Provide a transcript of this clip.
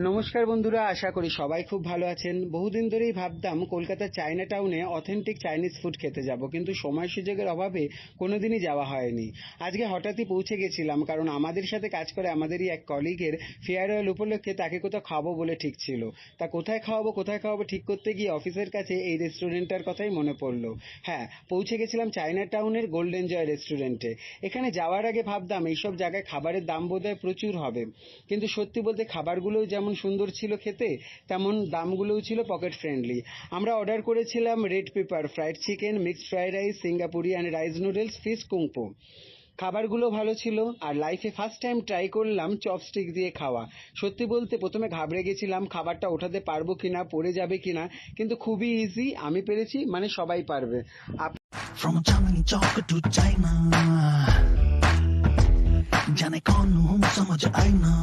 নমস্কার বন্ধুরা, আশা করি সবাই খুব ভালো আছেন। বহুদিন ধরেই ভাবতাম কলকাতার চায়না টাউনে অথেন্টিক চাইনিজ ফুড খেতে যাব, কিন্তু সময় সুযোগের অভাবে কোনোদিনই যাওয়া হয়নি। আজকে হঠাৎই পৌঁছে গেছিলাম, কারণ আমাদের সাথে কাজ করে আমাদেরই এক কলিগের ফেয়ারওয়েল উপলক্ষে তাকে কোথাও খাওয়াবো বলে ঠিক ছিল। তা কোথায় খাওয়াবো ঠিক করতে গিয়ে অফিসের কাছে এই রেস্টুরেন্টটার কথাই মনে পড়লো। হ্যাঁ, পৌঁছে গেছিলাম চায়না টাউনের গোল্ডেন জয় রেস্টুরেন্টে। এখানে যাওয়ার আগে ভাবতাম এইসব জায়গায় খাবারের দাম বোধহয় প্রচুর হবে, কিন্তু সত্যি বলতে খাবারগুলোও যেমন সুন্দর ছিল খেতে, তেমন দামগুলোও ছিল পকেট ফ্রেন্ডলি। আমরা অর্ডার করেছিলাম red pepper fried chicken, mixed fried rice, সিঙ্গাপুরি and rice noodles, fish kung pao. খাবারগুলো ভালো ছিল, আর লাইফে ফার্স্ট টাইম ট্রাই করলাম চপস্টিক দিয়ে খাওয়া। সত্যি বলতে প্রথমে ঘাবড়ে গেছিলাম খাবারটা ওঠাতে পারবো কিনা, পড়ে যাবে কিনা, কিন্তু খুবই ইজি, আমি পেরেছি মানে সবাই পারবে। From Chandni Chowk to China, जाने कौन हूँ समझ आई ना।